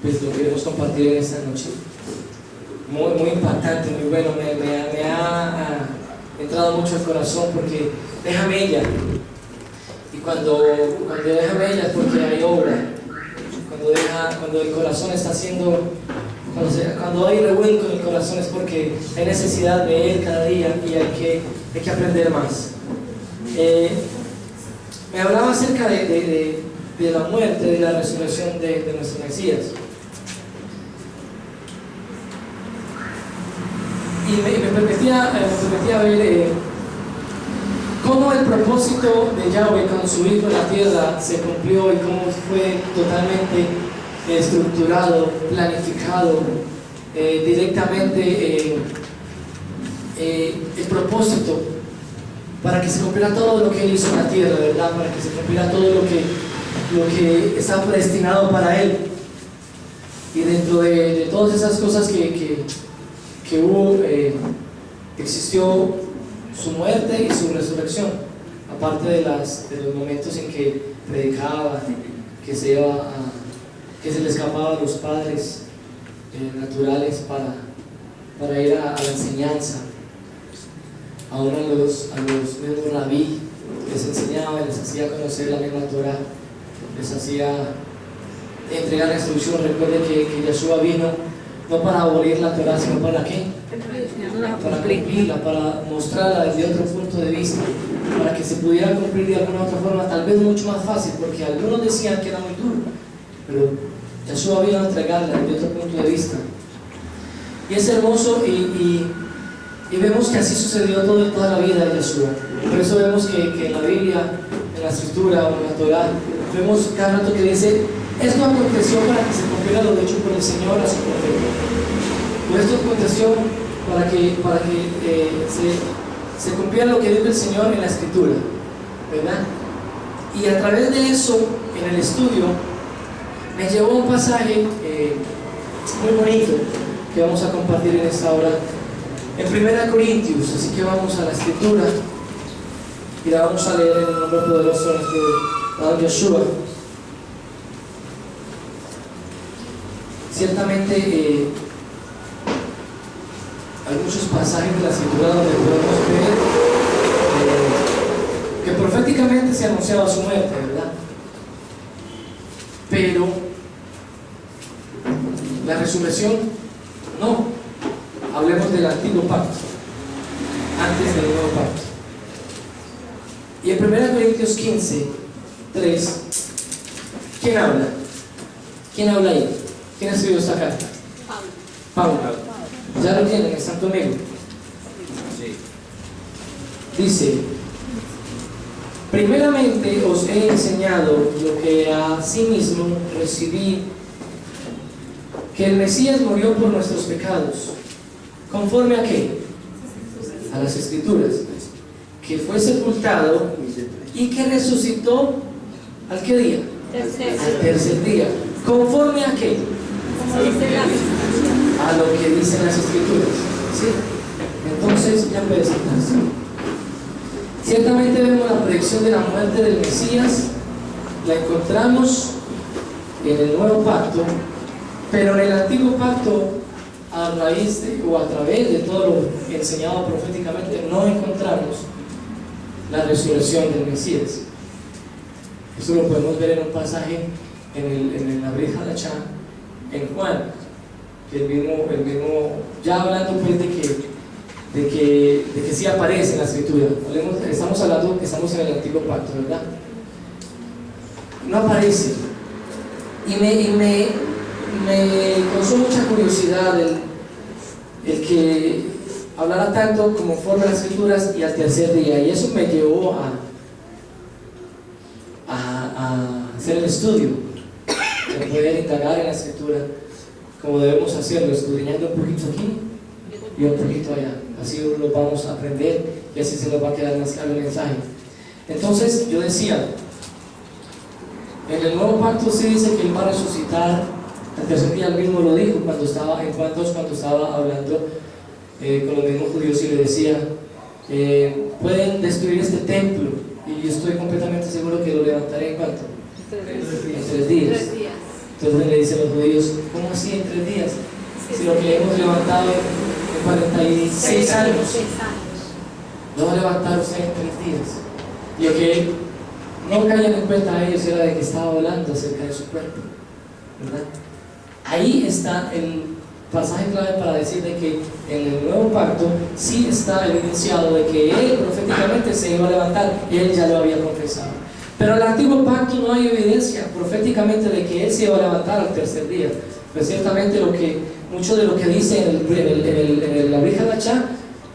pues lo queremos compartir en esta noche. Muy impactante, muy bueno, me ha entrado mucho al corazón porque deja mella. Y cuando deja mella es porque hay obra. Cuando el corazón está haciendo, cuando hay revuelco en el corazón es porque hay necesidad de Él cada día y hay que aprender más. Me hablaba acerca de la muerte, de la resurrección de nuestro Mesías. Y me permitía ver cómo el propósito de Yahweh con su Hijo en la tierra se cumplió y cómo fue totalmente estructurado, planificado, directamente el propósito para que se cumpliera todo lo que Él hizo en la tierra, ¿verdad? Para que se cumpliera todo lo que estaba predestinado para Él. Y dentro de todas esas cosas que hubo, existió su muerte y su resurrección, aparte de los momentos en que predicaba, que se le escapaba a los padres naturales para ir a la enseñanza, aún a los mismos rabí, les enseñaba, les hacía conocer la misma Torah, les hacía entregar la instrucción. Recuerden que Yeshua vino no para abolir la Torah, sino para ¿qué? Para cumplirla, para mostrarla desde otro punto de vista, para que se pudiera cumplir de alguna otra forma, tal vez mucho más fácil, porque algunos decían que era muy duro, pero Yeshua vino a entregarla desde otro punto de vista. Y es hermoso y vemos que así sucedió toda la vida de Yeshua. Por eso vemos que en la Biblia, en la Escritura o en la Torah, vemos cada rato que dice: esto aconteció para que se cumpliera lo dicho por el Señor a su profeta. Por esto aconteció para que se cumpliera lo que dijo el Señor en la Escritura, ¿verdad? Y a través de eso, en el estudio, me llevó un pasaje muy bonito que vamos a compartir en esta hora, en 1 Corintios. Así que vamos a la Escritura y la vamos a leer en el nombre poderoso de nuestro Padre Yeshua. Ciertamente hay muchos pasajes de la Escritura donde podemos ver que proféticamente se anunciaba su muerte, ¿verdad? Pero la resurrección no. Hablemos del antiguo pacto, antes del nuevo pacto. Y en 1 Corintios 15, 3, ¿quién habla? ¿Quién habla ahí? ¿Quién escribió esta carta? Pablo. Ya lo tienen, están conmigo. Dice: primeramente os he enseñado lo que asimismo recibí, que el Mesías murió por nuestros pecados. ¿Conforme a qué? A las Escrituras. Que fue sepultado y que resucitó ¿al qué día? Al tercer día. ¿Conforme a qué? A lo que dicen las Escrituras. ¿Sí? Entonces ya puede sentarse. Ciertamente vemos la predicción de la muerte del Mesías, la encontramos en el nuevo pacto, pero en el antiguo pacto, a raíz o a través de todo lo enseñado proféticamente, no encontramos la resurrección del Mesías. Esto lo podemos ver en un pasaje en la Brit Hadashah, en Juan, que el mismo ya hablando pues de que sí aparece en la Escritura. Estamos hablando que estamos en el antiguo pacto, ¿verdad? No aparece. Y me causó mucha curiosidad el que hablara tanto como forma de las Escrituras y al tercer día, y eso me llevó a hacer el estudio, de poder indagar en la Escritura como debemos hacerlo, escudriñando un poquito aquí y un poquito allá. Así lo vamos a aprender y así se nos va a quedar más claro el mensaje. Entonces yo decía, en el nuevo pacto se dice que Él va a resucitar al tercer día. Él mismo lo dijo cuando estaba hablando con los mismos judíos y le decía: pueden destruir este templo y yo estoy completamente seguro que lo levantaré en cuánto, en 3 días. Entonces le dicen los judíos, ¿cómo así en 3 días? Si lo que hemos levantado en 46 años, lo va a levantar usted en 3 días. Y lo que no caían en cuenta a ellos era de que estaba hablando acerca de su cuerpo, ¿verdad? Ahí está el pasaje clave para decir de que en el nuevo pacto sí está evidenciado de que él proféticamente se iba a levantar y él ya lo había confesado. Pero en el antiguo pacto no hay evidencia proféticamente de que él se iba a levantar al tercer día. Pues ciertamente mucho de lo que dice en la Brija Dachá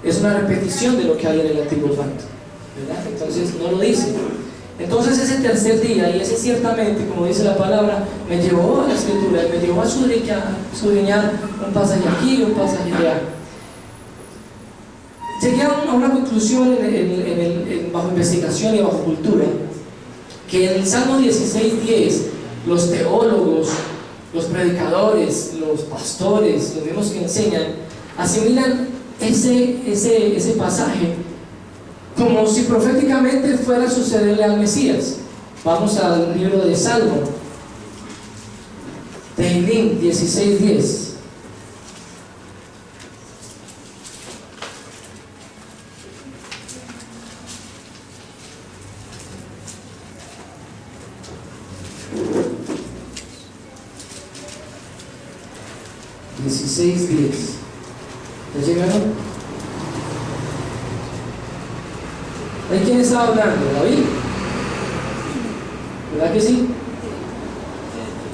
es una repetición de lo que hay en el antiguo pacto, ¿verdad? Entonces no lo dice. Entonces ese tercer día, y ese ciertamente, como dice la palabra, me llevó a la escritura, me llevó a escudriñar un pasaje aquí y un pasaje allá. Llegué a una conclusión bajo investigación y bajo cultura, que en el Salmo 16:10 los teólogos, los predicadores, los pastores, los mismos que enseñan, asimilan ese pasaje como si proféticamente fuera a sucederle al Mesías. Vamos al libro de Salmo, Tehillim 16:10. ¿Ya llegaron? ¿Hay quién estaba hablando? ¿David? ¿Verdad que sí?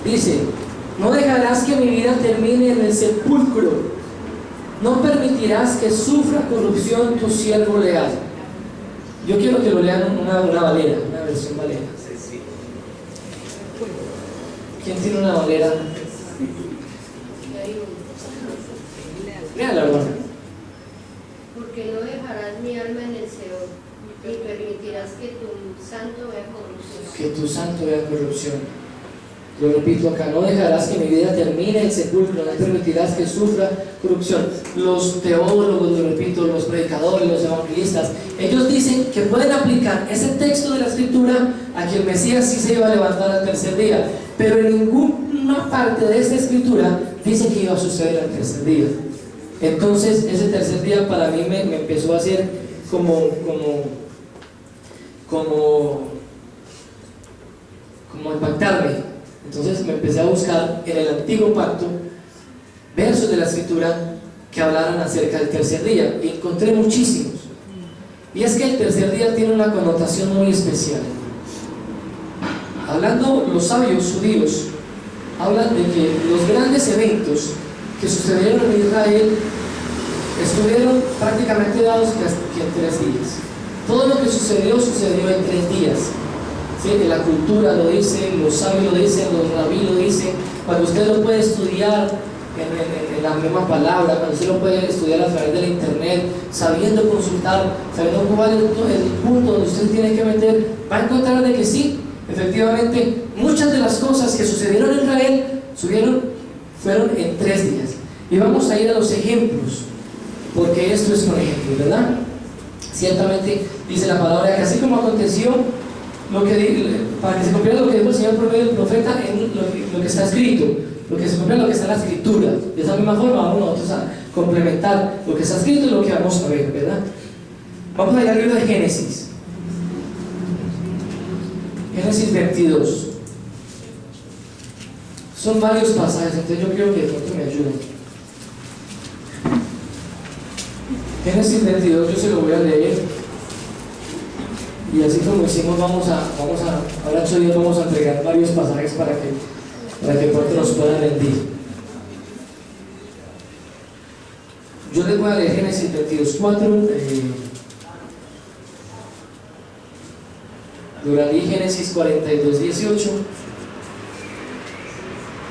Dice: no dejarás que mi vida termine en el sepulcro, no permitirás que sufra corrupción tu siervo leal. Yo quiero que lo lean una Valera, una versión Valera. ¿Quién tiene una Valera? Léala, hermano. Porque no dejarás mi alma en el Seol, ni permitirás que tu santo vea corrupción. Que tu santo vea corrupción. Lo repito acá: no dejarás que mi vida termine en el sepulcro, no permitirás que sufra corrupción. Los teólogos, lo repito, los predicadores, los evangelistas, ellos dicen que pueden aplicar ese texto de la escritura a que el Mesías sí se iba a levantar al tercer día, pero en ninguna parte de esta escritura dice que iba a suceder al tercer día. Entonces ese tercer día para mí me empezó a hacer como impactarme. Entonces me empecé a buscar en el antiguo pacto versos de la escritura que hablaran acerca del tercer día, y encontré muchísimos. Y es que el tercer día tiene una connotación muy especial. Hablando los sabios judíos, hablan de que los grandes eventos que sucedieron en Israel estuvieron prácticamente dados que en 3 días. Todo lo que sucedió en 3 días. ¿Sí? La cultura lo dice, los sabios lo dicen, los rabí lo dicen. Cuando usted lo puede estudiar en la misma palabra, cuando usted lo puede estudiar a través de la internet, sabiendo consultar, sabiendo cuál es el punto donde usted tiene que meter, va a encontrar de que sí, efectivamente, muchas de las cosas que sucedieron en Israel fueron en 3 días. Y vamos a ir a los ejemplos, porque esto es un ejemplo, ¿verdad? Ciertamente dice la palabra que así como aconteció para que se cumpliera lo que dijo el Señor por medio del profeta en lo que está escrito, lo que se cumpliera lo que está en la escritura. De esa misma forma vamos nosotros a complementar lo que está escrito y lo que vamos a ver, ¿verdad? Vamos a ir al libro de Génesis. Génesis 22. Son varios pasajes, entonces yo quiero que de pronto me ayuden. Génesis 22, yo se lo voy a leer, y así como hicimos, ahora 8 días vamos a entregar varios pasajes para que pronto nos puedan rendir. Yo les voy a leer Génesis 22, 4, Duralí Génesis 42, 18.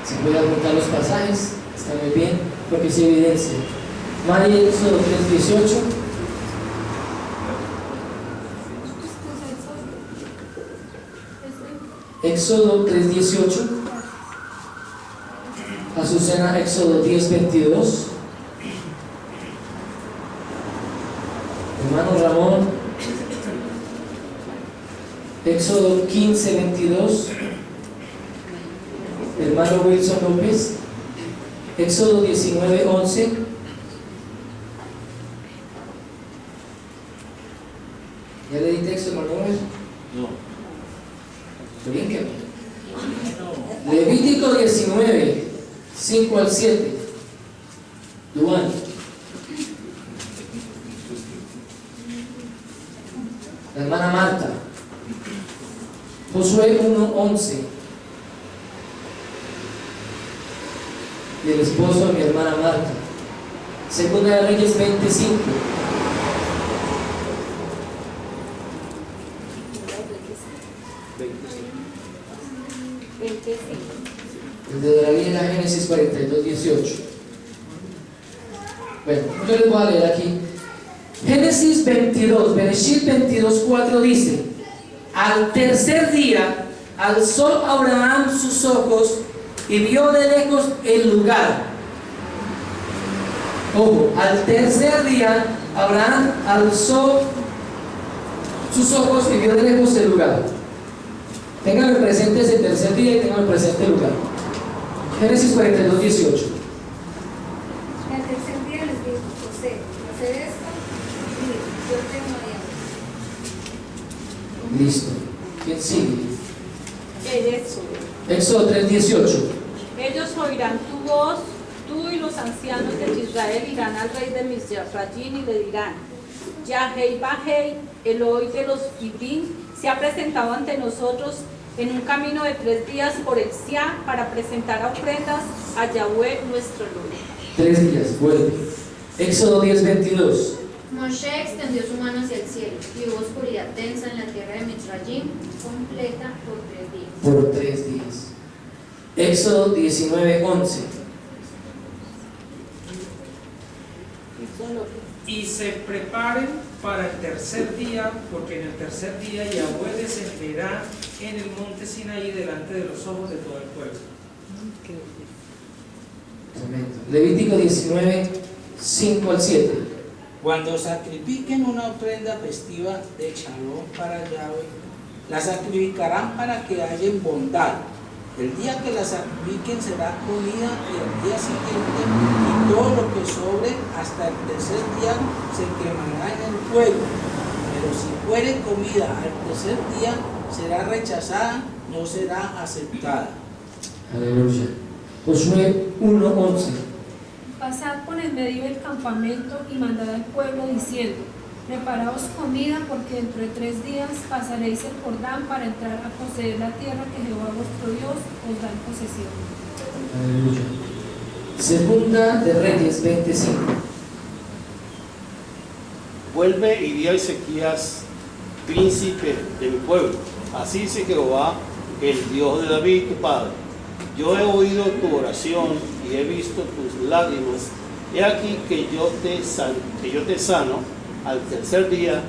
Si puede apuntar los pasajes, está muy bien, porque es evidencia. Mari, Éxodo 3, 18. Éxodo 3, 18. Azucena, Éxodo 10, 22. Hermano Ramón, Éxodo 15, 22. Hermano hermano Wilson López. Éxodo 19:11. ¿Ya le di texto, hermano? No. Brinque. Levítico 19, 5 al 7. Duan. La hermana Marta. Josué 1:11. Y el esposo de mi hermana Marta. Segunda de Reyes 25. El de David en la Génesis 42:18. Bueno, yo les voy a leer aquí. Génesis 22, Bereshit 22:4 dice: al tercer día alzó Abraham sus ojos y vio de lejos el lugar. Ojo, al tercer día Abraham alzó sus ojos y vio de lejos el lugar. Ténganme presente ese tercer día y ténganme presente el lugar. Génesis 42:18. El tercer día les dijo: José, hacer esto, y yo tengo allá. Listo. ¿Quién sigue? Éxodo. Éxodo 3:18. Ellos oirán tu voz, tú y los ancianos de Israel irán al rey de Misrayim y le dirán: Yahei Bahei, Eloi de los Ibrim, se ha presentado ante nosotros en un camino de 3 días por el Sia para presentar ofrendas a Yahweh nuestro Dios. 3 días, vuelve. Éxodo 10:22. Moshe extendió su mano hacia el cielo y hubo oscuridad densa en la tierra de Mitzrayim, completa por 3 días. Por 3 días. Éxodo 19:11. Y se preparen para el tercer día, porque en el tercer día Yahweh descenderá en el monte Sinaí delante de los ojos de todo el pueblo. Tremendo. Levítico 19, 5 al 7. Cuando sacrifiquen una ofrenda festiva de Shalom para Yahweh, la sacrificarán para que haya bondad. El día que la sacrifiquen será comida y el día siguiente y todo lo que sobre hasta el tercer día se quemará en el fuego. Pero si fuere comida al tercer día será rechazada, no será aceptada. Aleluya. Josué 1:11. Pasad por en medio del campamento y mandad al pueblo diciendo: preparaos comida, porque dentro de 3 días pasaréis el Jordán para entrar a poseer la tierra que Jehová vuestro Dios os da en posesión. Aleluya. Segunda de Reyes 25. Vuelve y di a Ezequías, príncipe de mi pueblo: así dice Jehová, el Dios de David tu padre: yo he oído tu oración y he visto tus lágrimas. He aquí que yo te sano. Al tercer día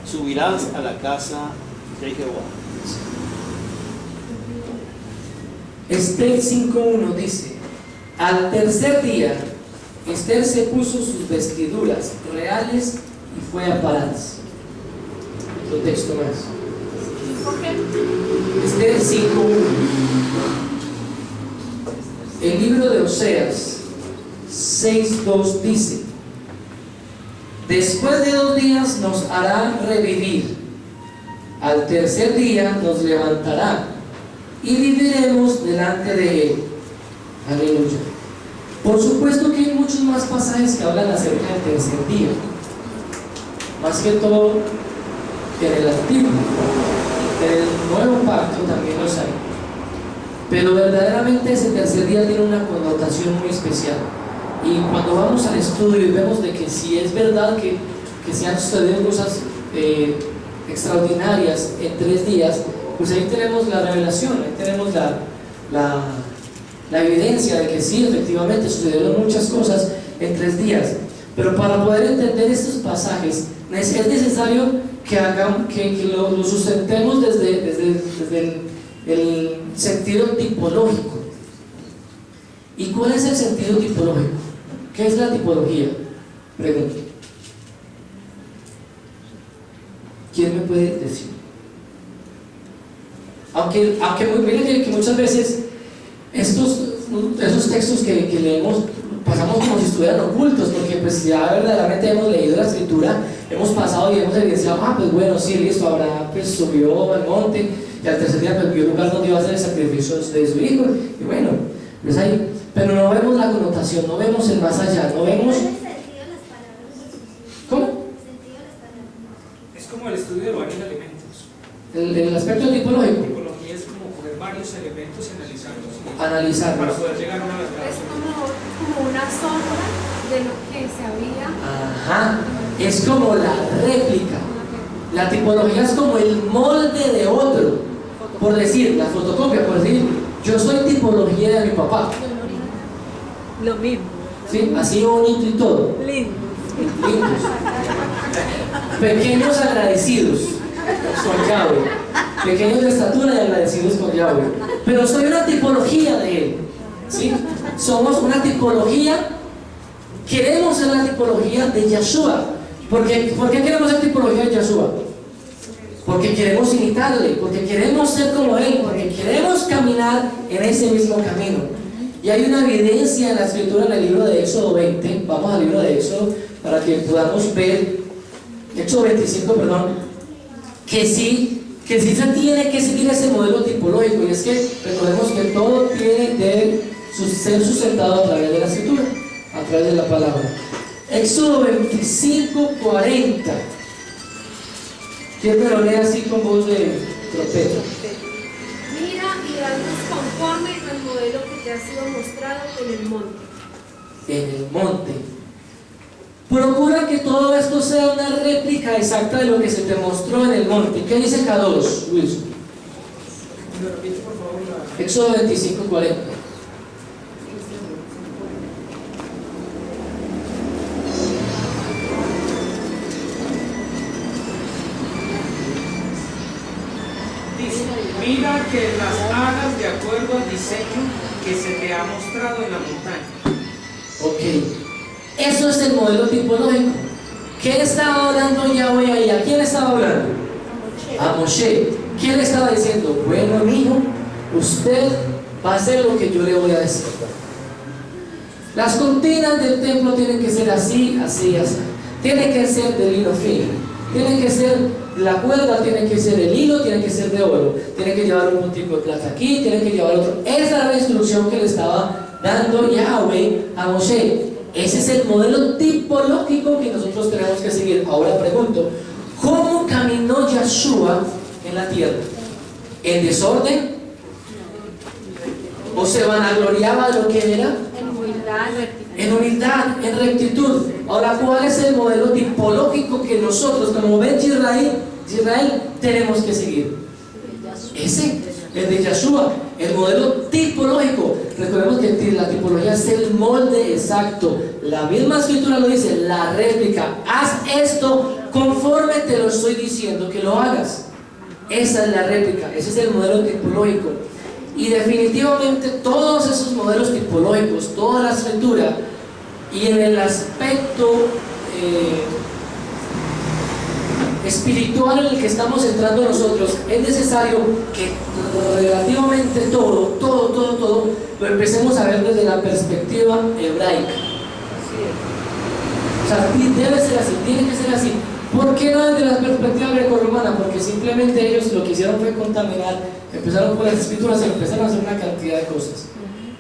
subirás a la casa de Jehová. Esther 5:1 dice: al tercer día Esther se puso sus vestiduras reales y fue a Parás. Otro texto más. ¿Por qué? Esther 5:1. El libro de Oseas 6:2 dice: después de 2 días nos hará revivir, al tercer día nos levantará y viviremos delante de él. Aleluya. Por supuesto que hay muchos más pasajes que hablan acerca del tercer día, más que todo en el antiguo. En el nuevo pacto también los hay, pero verdaderamente ese tercer día tiene una connotación muy especial. Y cuando vamos al estudio y vemos de que si es verdad que se han sucedido cosas extraordinarias en 3 días, pues ahí tenemos la revelación, ahí tenemos la evidencia de que sí, efectivamente sucedieron muchas cosas en 3 días. Pero para poder entender estos pasajes es necesario que lo sustentemos desde el sentido tipológico. ¿Y cuál es el sentido tipológico? ¿Qué es la tipología? Pregunto. ¿Quién me puede decir? Aunque miren que muchas veces esos textos que leemos pasamos como si estuvieran ocultos, porque pues ya verdaderamente hemos leído la escritura, hemos pasado y hemos evidenciado, pues bueno, sí, listo, Abraham pues subió al monte y al tercer día pues vio el lugar donde iba a hacer el sacrificio de su hijo, y bueno, pues ahí, pero no vemos la connotación, no vemos el más allá, no vemos... ¿Cómo? Es como el estudio de varios elementos. El aspecto tipológico. Tipología es como coger varios elementos y analizarlos. Analizarlos. Para poder llegar a una verdad. Es como una sombra de lo que se había. Ajá, es como la réplica. La tipología es como el molde de otro. Por decir, la fotocopia, por decir, yo soy tipología de mi papá. Lo mismo. ¿Sí? Así bonito y todo. Lindo. Lindos. Pequeños agradecidos con Yahweh. Pequeños de estatura y agradecidos con Yahweh. Pero soy una tipología de Él. ¿Sí? Somos una tipología. Queremos ser la tipología de Yahshua. ¿Por qué queremos ser tipología de Yahshua? Porque queremos imitarle, porque queremos ser como Él, porque queremos caminar en ese mismo camino. Y hay una evidencia en la escritura en el libro de Éxodo 20. Vamos al libro de Éxodo para que podamos ver, Éxodo 25, perdón, que sí se tiene que seguir ese modelo tipológico. Y es que recordemos que todo tiene de ser sustentado a través de la escritura, a través de la palabra. Éxodo 25, 40. ¿Quién me lo lee así con voz de trompeta? Mira y haznos conforme al modelo que te ha sido mostrado en el monte. En el monte. Procura que todo esto sea una réplica exacta de lo que se te mostró en el monte. ¿Qué dice K2, Luis? ¿Me repite, por favor, la... Éxodo 25, 40. Dice, mira que las hagas de acuerdo al diseño que se te ha mostrado en la montaña. Ok. Eso es el modelo tipológico. ¿Qué estaba hablando Yahweh ahí? ¿A quién estaba hablando? A Moshe. ¿Quién le estaba diciendo? Bueno, amigo, usted va a hacer lo que yo le voy a decir. Las cortinas del templo tienen que ser así, así, así. Tienen que ser de lino fino. Tienen que ser, la cuerda tiene que ser el hilo, tiene que ser de oro. Tienen que llevar un puntico de plata aquí, tienen que llevar otro. Esa era la instrucción que le estaba dando Yahweh a Moshe. Ese es el modelo tipológico que nosotros tenemos que seguir. Ahora pregunto, ¿cómo caminó Yahshua en la tierra? ¿En desorden? ¿O se vanagloriaba de lo que era? En humildad, en rectitud. Ahora, ¿cuál es el modelo tipológico que nosotros, como Bet Israel, tenemos que seguir? Ese, el de Yahshua, el modelo tipológico. Recordemos que la tipología es el molde exacto. La misma escritura lo dice, la réplica. Haz esto conforme te lo estoy diciendo que lo hagas. Esa es la réplica, ese es el modelo tipológico. Y definitivamente todos esos modelos tipológicos, toda la escritura y en el aspecto espiritual en el que estamos entrando nosotros, es necesario que relativamente todo lo empecemos a ver desde la perspectiva hebraica. O sea, debe ser así, tiene que ser así. ¿Por qué no desde la perspectiva grecorromana? Porque simplemente ellos lo que hicieron fue contaminar, empezaron por las escrituras y empezaron a hacer una cantidad de cosas,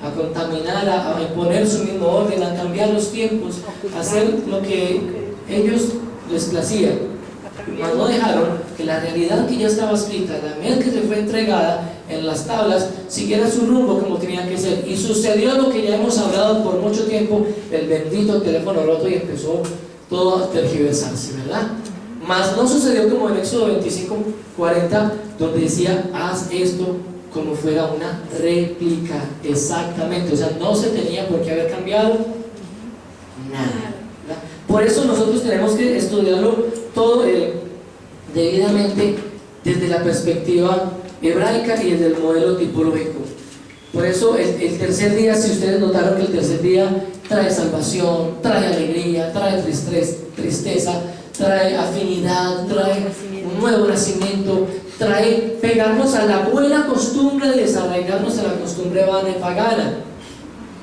a contaminar, a imponer su mismo orden, a cambiar los tiempos, a hacer lo que ellos les placía. Mas no dejaron que la realidad que ya estaba escrita, la miel que se fue entregada en las tablas, siguiera su rumbo como tenía que ser. Y sucedió lo que ya hemos hablado por mucho tiempo, el bendito teléfono roto, y empezó todo a tergiversarse, ¿verdad? Mas no sucedió como en Éxodo 25, 40, donde decía, haz esto como fuera una réplica, exactamente. O sea, no se tenía por qué haber cambiado nada, ¿verdad? Por eso nosotros tenemos que estudiarlo todo debidamente desde la perspectiva hebraica y desde el modelo tipológico. Por eso el tercer día, si ustedes notaron que el tercer día trae salvación, trae alegría, trae tristeza, trae afinidad, trae un nuevo nacimiento, trae pegarnos a la buena costumbre de desarraigarnos a la costumbre vana y pagana,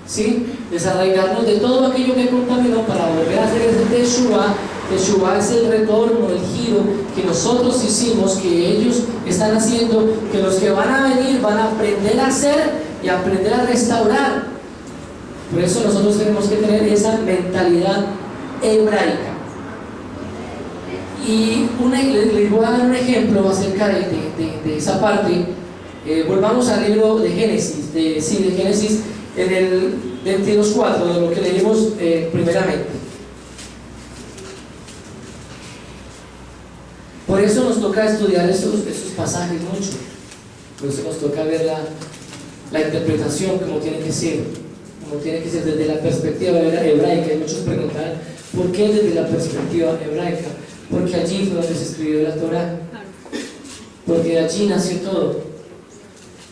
¿sí? Desarraigarnos de todo aquello que contaminó para volver a hacer ese Teshuvah. Teshuvah es el retorno, el giro que nosotros hicimos, que ellos están haciendo, que los que van a venir van a aprender a hacer y aprender a restaurar. Por eso nosotros tenemos que tener esa mentalidad hebraica. Y les voy a dar un ejemplo acerca de esa parte. Volvamos al libro de Génesis, de Génesis, en el 22:4, de lo que leímos primeramente. Por eso nos toca estudiar esos pasajes mucho. Por eso nos toca ver la interpretación como tiene que ser desde la perspectiva hebraica. Y muchos preguntan, ¿por qué desde la perspectiva hebraica? Porque allí fue donde se escribió la Torah. Porque de allí nació todo.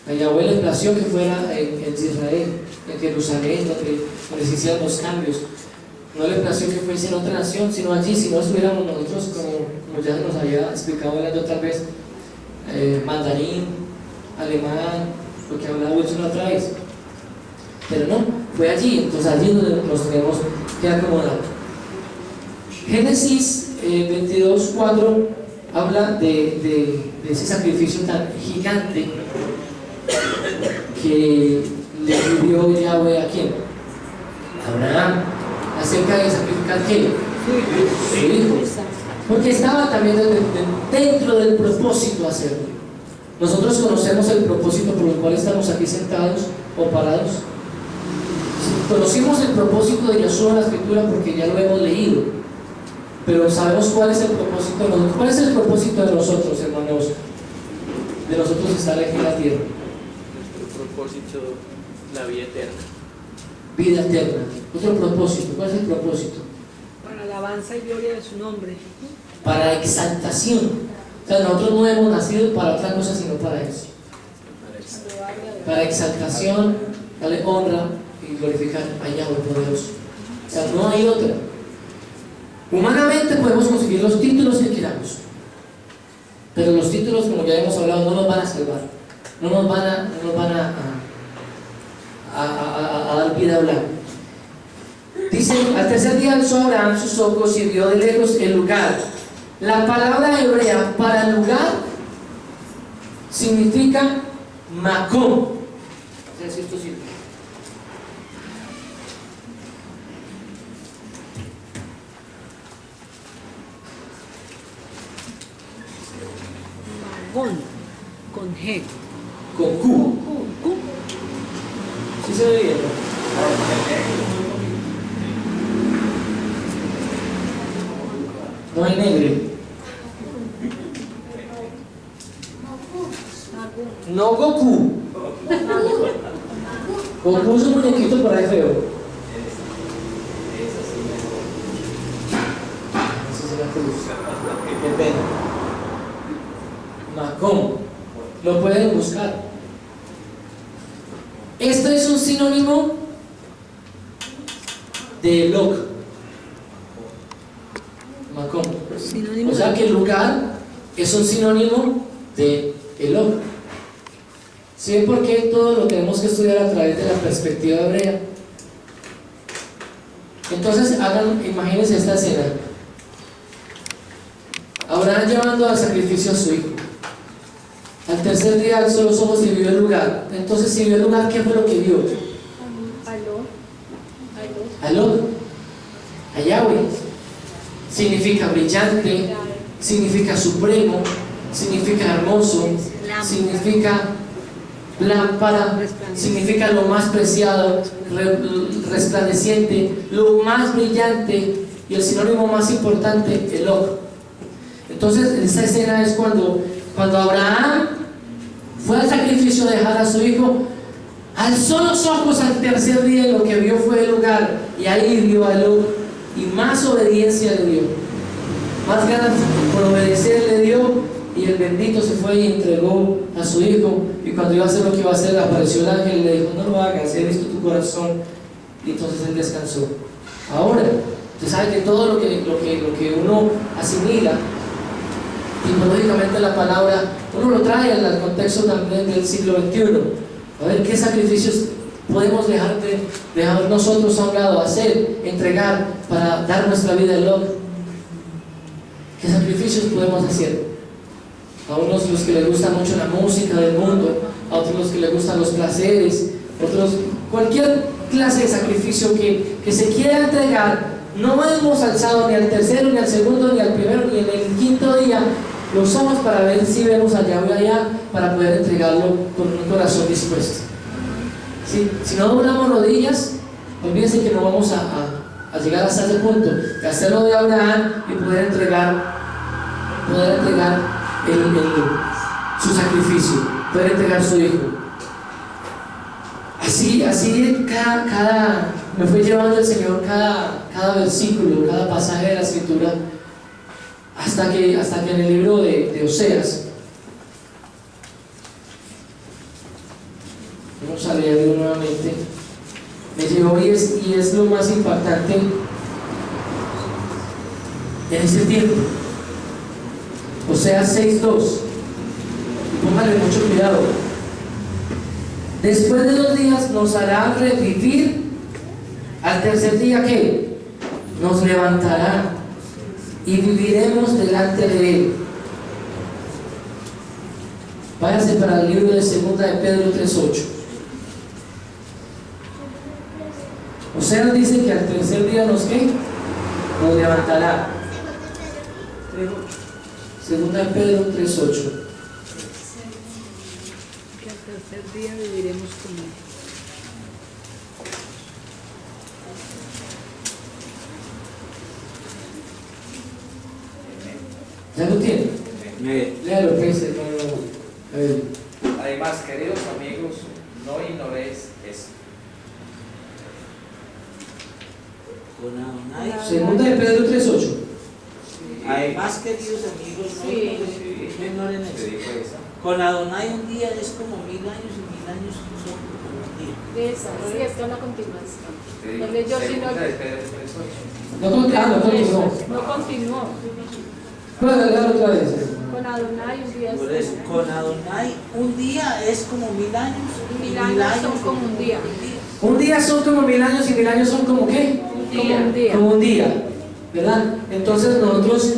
A Yahweh le plació que fuera en Israel, en Jerusalén, donde se hicieron los cambios. No le plació que fuese en otra nación, sino allí. Si no estuviéramos nosotros, como ya nos había explicado la otra vez, mandarín, alemán, lo que hablaba Wilson otra vez. Pero no, fue allí. Entonces allí donde nos tenemos que acomodar. Génesis 22:4 habla de ese sacrificio tan gigante que le pidió Yahweh a quién, Abraham, acerca de sacrificar ¿qué? Su hijo, porque estaba también dentro del propósito hacerlo. Nosotros conocemos el propósito por el cual estamos aquí sentados o parados. Conocimos el propósito de Yahshua en la Escritura porque ya lo hemos leído, pero sabemos cuál es el propósito de nosotros. ¿Cuál es el propósito de nosotros, hermanos? De nosotros estar aquí en la tierra. El propósito, la vida eterna. Vida eterna. Otro propósito. ¿Cuál es el propósito? Para alabanza y gloria de su nombre. Para exaltación. O sea, nosotros no hemos nacido para otra cosa sino para eso. Para exaltación, darle honra y glorificar a Yahweh poderoso. O sea, no hay otra. Humanamente podemos conseguir los títulos que queramos, pero los títulos, como ya hemos hablado, no nos van a salvar, no nos van a dar vida a hablar. Dice, al tercer día alzó Abraham sus ojos y vio de lejos el lugar. La palabra hebrea para lugar significa Makom. O sea, si esto sirve. Con G. Con Q. ¿Sí se ve bien? No hay negro. No Goku. Goku es un muñequito por ahí feo. Esa es la cruz. Qué pena. Macón. Lo pueden buscar. Esto es un sinónimo de Elok. Macón. O sea que el lugar es un sinónimo de Elok. ¿Sí? Porque todo lo tenemos que estudiar a través de la perspectiva hebrea. Entonces imagínense esta escena. Abraham llevando al sacrificio a su hijo. Al tercer día alzó los ojos y vio el lugar. Entonces, si vio el lugar, ¿qué fue lo que vio? Aló. A Yahweh. Significa brillante, significa supremo, significa hermoso, significa lámpara, significa lo más preciado, resplandeciente, lo más brillante y el sinónimo más importante, Elok. Entonces, esa escena es cuando Abraham fue al sacrificio de dejar a su hijo, alzó los ojos al tercer día y lo que vio fue el lugar, y ahí vio a Elok, y más obediencia le dio, más ganas por obedecer le dio, y el bendito se fue y entregó a su hijo, y cuando iba a hacer lo que iba a hacer, apareció el ángel y le dijo, no lo hagas, he visto tu corazón, y entonces él descansó. Ahora, usted sabe que todo lo que uno asimila tipológicamente la palabra, uno lo trae al contexto también del siglo XXI. A ver qué sacrificios podemos dejar nosotros a un lado, hacer, entregar para dar nuestra vida al otro. ¿Qué sacrificios podemos hacer? A unos los que les gusta mucho la música del mundo, a otros los que les gustan los placeres, otros cualquier clase de sacrificio que se quiera entregar. No hemos alzado ni al tercero, ni al segundo, ni al primero, ni en el quinto día los ojos para ver si vemos allá o allá, para poder entregarlo con un corazón dispuesto. ¿Sí? Si no doblamos rodillas, olvídense que no vamos a llegar hasta ese punto, de hacerlo de Abraham y poder entregar su sacrificio, poder entregar su hijo. Así me fue llevando el Señor cada versículo, cada pasaje de la Escritura, hasta que en el libro de Oseas, vamos a leerlo nuevamente, me llevó y es lo más impactante en este tiempo. Oseas 6:2, y póngale mucho cuidado. Después de 2 días nos hará revivir, al tercer día ¿qué? Nos levantará y viviremos delante de Él. Váyase para el libro de 2 de Pedro 3:8. O sea, nos dice que al tercer día nos levantará. 2 de Pedro 3:8. Que al tercer día viviremos con Él. ¿Ya lo tiene? Léalo, pues, hermano. Además, queridos amigos, no ignoréis esto. Segunda de Pedro 3:8. Además, queridos amigos, no ignoren esto. Con Adonai un día es como 1000 años y 1000 años son como un día. Esa, sí, es que una continuación. No leyó sino... No continuó. Puede leer otra vez. Con Adonai un día es Por eso, con Adonai un día es como 1000 años y 1000 años son como un día. Un día son como 1000 años y 1000 años son como ¿qué? Como un día. Como un día, ¿verdad? Entonces nosotros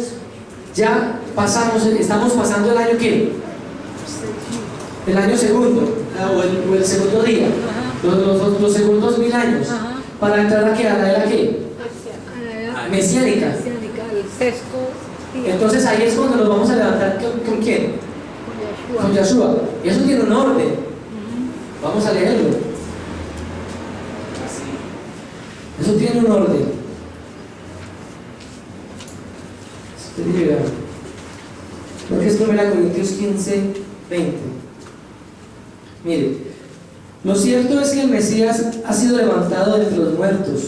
ya estamos pasando el año ¿qué? El año segundo, o el segundo día, los segundos 1000 años, para entrar a la era ¿qué? Mesiánica. El sexto día. Entonces ahí es cuando nos vamos a levantar ¿con quién? Con Yahshua. Y eso tiene un orden. Vamos a leerlo. Eso tiene un orden. Creo que es 1 Corintios 15:20. Mire, lo cierto es que el Mesías ha sido levantado de entre los muertos,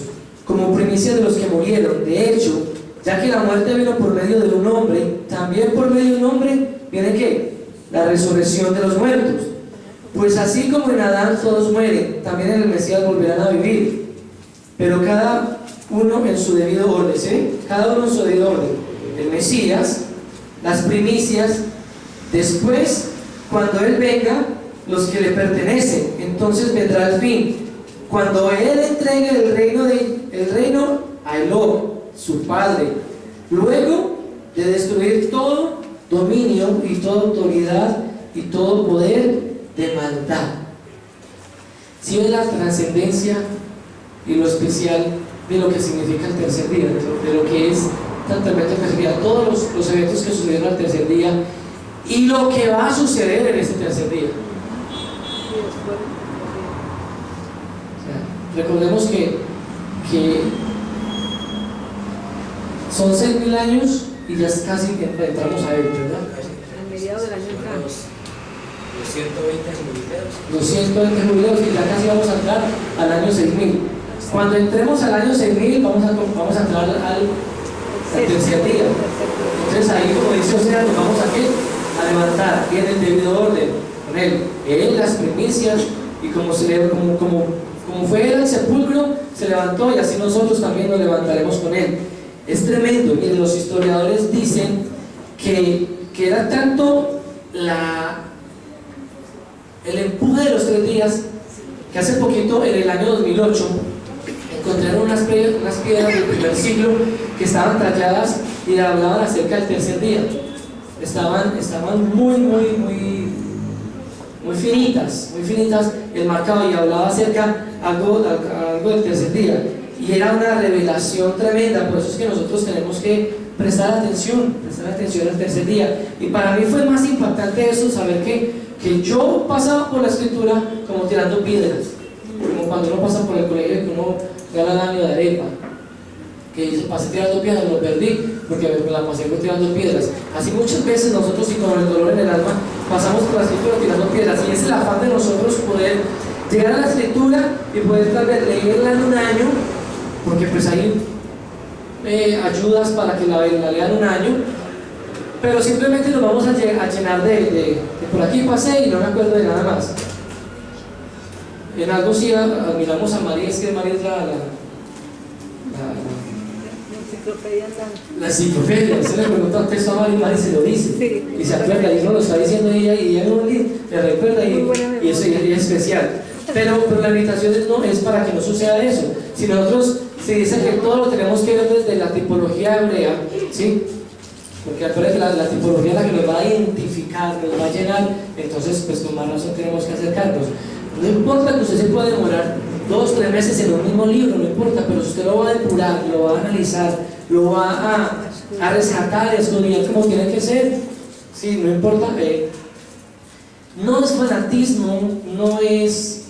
como primicia de los que murieron. De hecho, ya que la muerte vino por medio de un hombre, también por medio de un hombre viene ¿qué? La resurrección de los muertos. Pues así como en Adán todos mueren, también en el Mesías volverán a vivir, pero cada uno en su debido orden, ¿sí? Cada uno en su debido orden. El Mesías, las primicias, después, cuando Él venga, los que le pertenecen. Entonces vendrá el fin, cuando Él entregue el reino a Elohim, su Padre, luego de destruir todo dominio y toda autoridad y todo poder de maldad. Si es la trascendencia y lo especial de lo que significa el tercer día, de lo que es totalmente el tercer día, todos los eventos que sucedieron al tercer día y lo que va a suceder en este tercer día. O sea, recordemos que son 6000 años y ya casi entramos a él, ¿verdad? A mediados del año entrante. Los 120 jubileos. Los 120 jubileos y ya casi vamos a entrar al año 6000. Cuando entremos al año 6000 vamos a entrar al tercer día. Entonces ahí, como dice Osea, nos vamos a levantar en el debido orden con él las primicias, y como fue él al sepulcro, se levantó, y así nosotros también nos levantaremos con él. Es tremendo. Miren, los historiadores dicen que que era tanto el empuje de los 3 días, que hace poquito, en el año 2008, encontraron unas piedras del primer siglo que estaban talladas y hablaban acerca del tercer día. Estaban muy finitas el marcado, y hablaba acerca algo del tercer día, y era una revelación tremenda. Por eso es que nosotros tenemos que prestar atención al tercer día. Y para mí fue más impactante eso, saber que yo pasaba por la escritura como tirando piedras, como cuando uno pasa por el colegio y que uno gana daño de arepa, que dice, pasé tirando piedras, lo perdí porque me la pasé tirando piedras. Así muchas veces nosotros, y con el dolor en el alma, pasamos por la escritura tirando piedras, y es el afán de nosotros poder llegar a la escritura y poder tal vez leerla en un año, porque pues hay ayudas para que la lean un año, pero simplemente nos vamos a llenar de por aquí pasé y no me acuerdo de nada más. En algo sí admiramos a María, es que María es la enciclopedia. Usted le pregunta un texto a María y María se lo dice, sí, y se acuerda, y no lo está diciendo ella, y ella no le recuerda, y eso ya es especial. Pero la invitación no es para que no suceda eso. Si nosotros se dice que todo lo tenemos que ver desde la tipología hebrea, ¿sí? Porque acuérdense que la tipología es la que nos va a identificar, nos va a llenar, entonces pues con más razón tenemos que acercarnos. No importa que usted se pueda demorar 2 o 3 meses en un mismo libro, no importa, pero si usted lo va a depurar, lo va a analizar, lo va a rescatar, a escudriñar como tiene que ser, sí, no importa. No es fanatismo, no es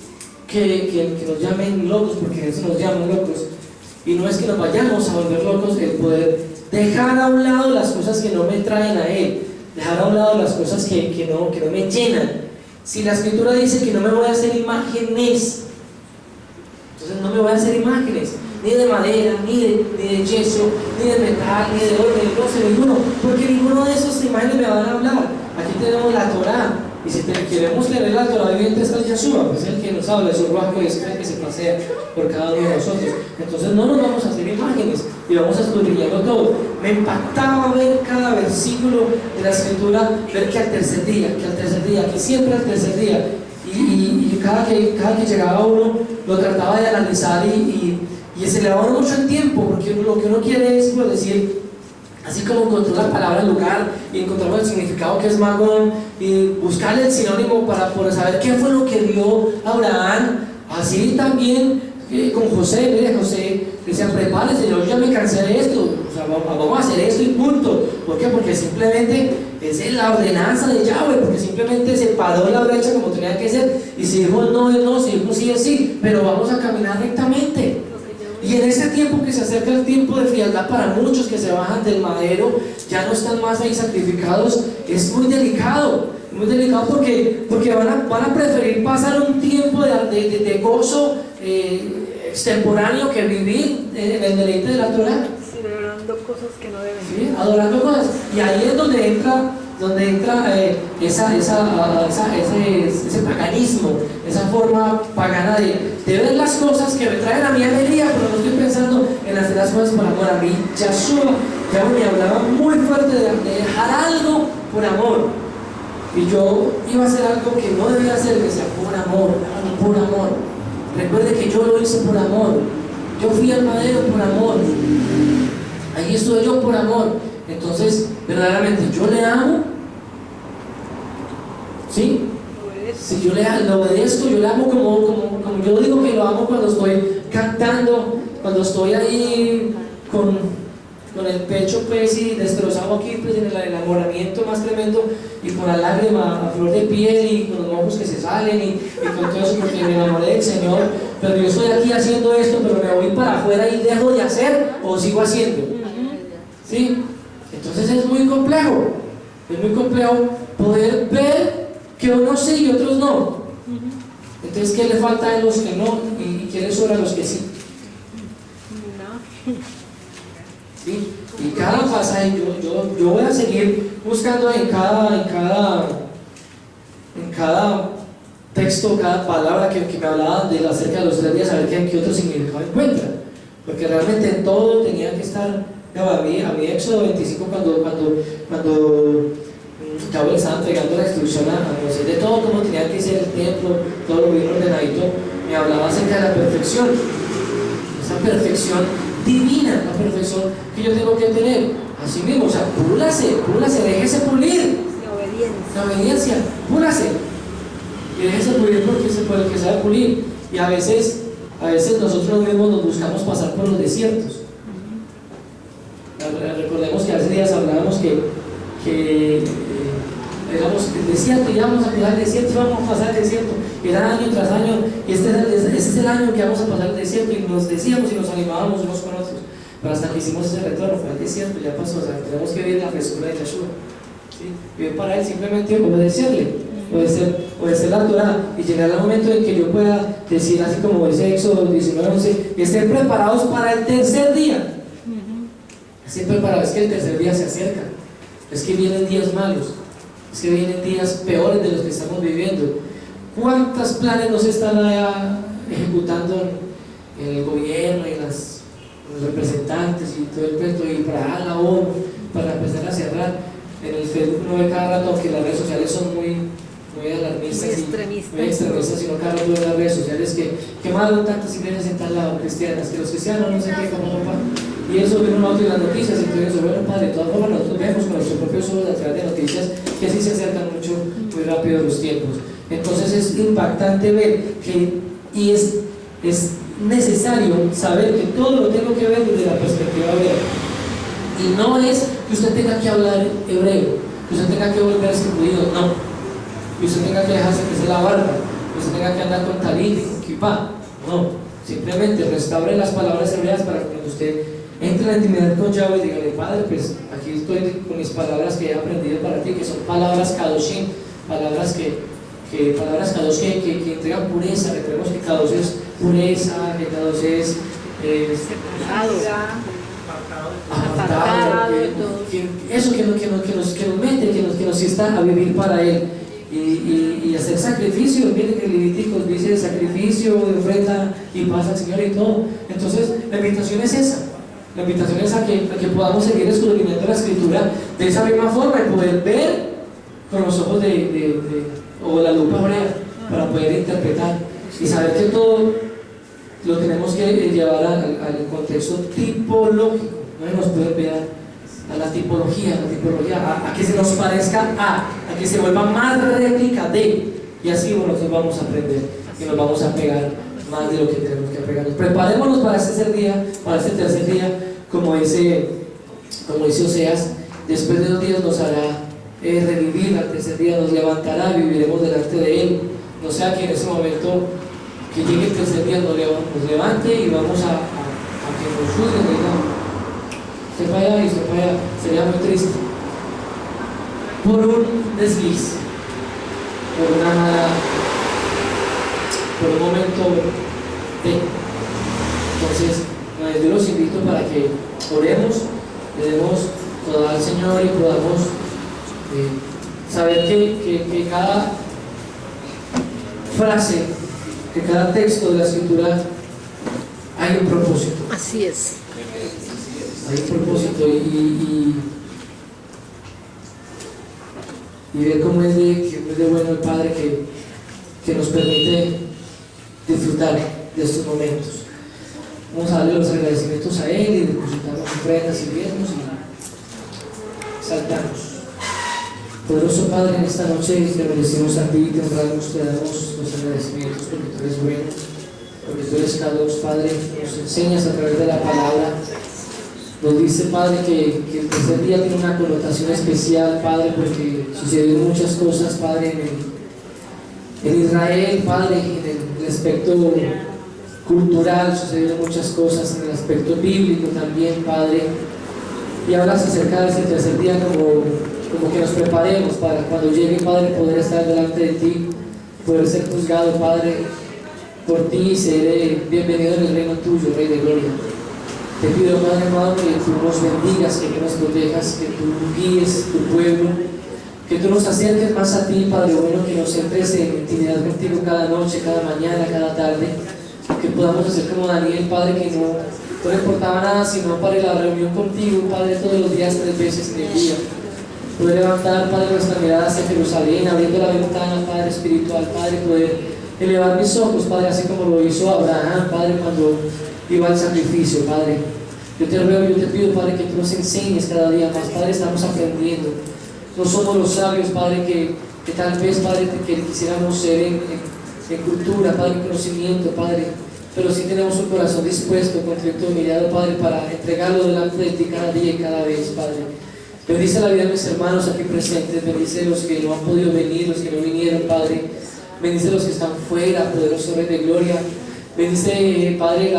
que nos llamen locos, porque eso nos llaman locos, y no es que nos vayamos a volver locos, el poder dejar a un lado las cosas que no me traen a Él, dejar a un lado las cosas que no me llenan. Si la escritura dice que no me voy a hacer imágenes, entonces no me voy a hacer imágenes, ni de madera, ni de yeso, ni de metal, ni de oro, ni de bronce, ninguno, porque ninguno de esos imágenes me van a hablar. Aquí tenemos la Torá, y si queremos leer la Torá viviente está Yeshua, pues es el que nos habla, es un ruajo, es el que se pasea por cada uno de nosotros. Entonces no nos vamos a hacer imágenes y vamos a escudriñarlo todo. Me impactaba ver cada versículo de la escritura, ver que al tercer día, que siempre al tercer día, y cada que llegaba uno lo trataba de analizar, y se le daba mucho el tiempo, porque lo que uno quiere es, por decir, así como encontró la palabra lugar y encontramos el significado que es magón, y buscarle el sinónimo para poder saber qué fue lo que vio Abraham. Así también con José, mire, José decía, prepárese, yo ya me cansé de esto, o sea, vamos a hacer esto y punto. ¿Por qué? Porque simplemente es la ordenanza de Yahweh, porque simplemente se paró la brecha como tenía que ser, y si dijo no es no, si dijo sí es sí, pero vamos a caminar rectamente. Y en ese tiempo que se acerca el tiempo de frialdad para muchos que se bajan del madero, ya no están más ahí sacrificados, es muy delicado porque van a preferir pasar un tiempo de gozo extemporáneo que vivir en el deleite de la Torah. Celebrando cosas que no deben. Sí, adorando cosas. Y ahí es donde entra ese paganismo, esa forma pagana de ver las cosas que me traen a mi alegría, pero no estoy pensando en hacer las cosas por amor. A mí Yahshua ya me hablaba muy fuerte de dejar algo por amor, y yo iba a hacer algo que no debía hacer, que sea por amor, por amor. Recuerde que yo lo hice por amor, yo fui al madero por amor, ahí estuve yo por amor. Entonces, verdaderamente, yo le amo, ¿sí? Si yo lo obedezco, yo le amo como yo digo que lo amo cuando estoy cantando, cuando estoy ahí con el pecho pues y destrozado aquí pues en el enamoramiento más tremendo, y con la lágrima a flor de piel y con los mocos que se salen y con todo eso, porque me enamoré del Señor, pero yo estoy aquí haciendo esto, pero me voy para afuera y dejo de hacer o sigo haciendo, ¿sí? Entonces es muy complejo poder ver que unos sí y otros no. Entonces, ¿qué le falta a los que no y qué les sobra a los que sí? ¿Sí? Y cada pasaje yo voy a seguir buscando en cada texto, cada palabra que me hablaba acerca de los 3 días, a ver qué otro significado encuentra, porque realmente en todo tenía que estar. A mí Éxodo 25, cuando Yahweh le estaba entregando la instrucción a Moisés de todo cómo tenía que ser el templo, todo lo bien ordenadito. Me hablaba acerca de la perfección, esa perfección divina, la perfección que yo tengo que tener. Así mismo, o sea, púlase, déjese pulir. La obediencia, púlase. Y déjese pulir porque por el que sabe pulir. Y a veces nosotros mismos nos buscamos pasar por los desiertos. Recordemos que hace días hablábamos que digamos, el desierto, íbamos a cruzar el desierto, íbamos a pasar el desierto, y era año tras año, y este es el año que vamos a pasar el desierto, y nos decíamos y nos animábamos unos con otros, pero hasta que hicimos ese retorno, fue al desierto, ya pasó, o sea, tenemos que vivir la frescura de Yahshua, ¿sí? Vivir para Él, simplemente obedecerle, obedecer la Torah, y llegar al momento en que yo pueda decir, así como dice Éxodo 19:11, que estén preparados para el tercer día. Estén preparados, es que el tercer día se acerca, es que vienen días malos, es que vienen días peores de los que estamos viviendo. ¿Cuántos planes no se están ejecutando en el gobierno y los representantes y todo el cuento, y para la ONU, para empezar a cerrar? En el Facebook uno ve cada rato que las redes sociales son muy alarmistas muy extremistas, sino cada rato de las redes sociales que quemaron tantas iglesias en tal lado, cristianas, que los cristianos no sé qué, como papá. Y eso viene uno en las noticias, entonces, bueno, padre, de todas formas nosotros vemos con nuestros propios ojos a través de noticias que así se acercan muy rápido los tiempos. Entonces es impactante ver que, y es necesario saber que todo lo tengo que ver desde la perspectiva hebrea. Y no es que usted tenga que hablar hebreo, que usted tenga que volverse judío, no. Que usted tenga que dejarse crecer la barba, que usted tenga que andar con talit y con kipá, no. Simplemente restaure las palabras hebreas para que cuando usted entre en la intimidad con Yahweh y dígale, Padre, pues aquí estoy con mis palabras que he aprendido para ti, que son palabras kadoshim, palabras kadosh que entregan pureza. Recordemos que kadosh es pureza, que kadosh es apartado, eso que nos mete, que nos insta a vivir para Él y hacer sacrificios. Miren que Levíticos dice sacrificio, de ofrenda y paz al Señor y todo. Entonces la invitación es esa. La invitación es a que podamos seguir escudriñando la Escritura de esa misma forma y poder ver con los ojos o la lupa hebrea para poder interpretar y saber que todo lo tenemos que llevar al contexto tipológico. No nos puede ver a la tipología, a que se nos parezca a que se vuelva más réplica de, y así nosotros vamos a aprender y nos vamos a pegar más de lo que tenemos que pegarnos. Preparémonos para este tercer día, como dice Oseas. Después de 2 días nos hará revivir, al tercer día nos levantará y viviremos delante de Él. No sea que en ese momento que llegue el tercer día nos levante y vamos a que nos juzguen, digamos. Usted para allá y usted para allá, sería muy triste. Por un desliz, por un momento de. Entonces, yo los invito para que oremos, le demos todo al Señor y podamos saber que cada frase, que cada texto de la Escritura hay un propósito. Así es. Hay un propósito y ver cómo es de bueno el Padre que nos permite disfrutar de estos momentos. Vamos a darle los agradecimientos a Él y depositamos ofrendas y diezmos y saltamos. Poderoso Padre, en esta noche te bendecimos a ti, te honramos, te damos los agradecimientos porque tú eres bueno, porque tú eres Kadosh, Padre, nos enseñas a través de la palabra. Nos dice, Padre, que el tercer día tiene una connotación especial, Padre, porque sucedieron muchas cosas, Padre, en Israel, Padre, en el aspecto cultural, sucedieron muchas cosas, en el aspecto bíblico también, Padre. Y hablas acerca de este tercer día como que nos preparemos para cuando llegue, Padre, poder estar delante de ti, poder ser juzgado, Padre, por ti y ser bienvenido en el reino tuyo, Rey de Gloria. Te pido, Padre amado, que tú nos bendigas, que tú nos protejas, que tú guíes tu pueblo, que tú nos acerques más a ti, Padre bueno, que nos entres en intimidad contigo cada noche, cada mañana, cada tarde, que podamos hacer como Daniel, Padre, que no le importaba nada sino para la reunión contigo, Padre, todos los días 3 veces en el día, poder levantar, Padre, nuestra mirada hacia Jerusalén, abriendo la ventana, Padre, espiritual, Padre, poder elevar mis ojos, Padre, así como lo hizo Abraham, Padre, cuando iba al sacrificio, Padre. Yo te ruego, yo te pido, Padre, que tú nos enseñes cada día más, Padre, estamos aprendiendo. No somos los sabios, Padre, que tal vez, Padre, que quisiéramos ser en cultura, Padre, en conocimiento, Padre, pero sí tenemos un corazón dispuesto, contrito, humillado, Padre, para entregarlo delante de ti cada día y cada vez, Padre. Bendice la vida de mis hermanos aquí presentes, bendice los que no han podido venir, los que no vinieron, Padre. Bendice los que están fuera, poderoso Rey de Gloria. Bendice, Padre,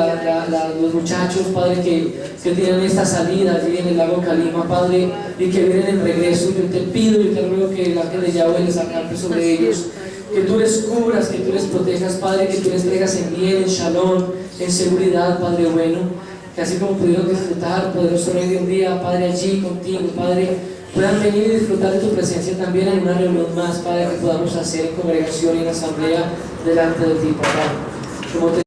los muchachos, Padre, que tienen esta salida allí en el lago Calima, Padre, y que vienen en regreso. Yo te pido, yo te ruego que el ángel de Yahweh les acampe sobre ellos, que tú les cubras, que tú les protejas, Padre, que tú les traigas en bien, en shalom, en seguridad, Padre bueno, que así como pudieron disfrutar, poderoso Rey, de un día, Padre, allí contigo, Padre, puedan venir y disfrutar de tu presencia también en una reunión más, Padre, que podamos hacer en congregación y en asamblea delante de ti, Padre. Como te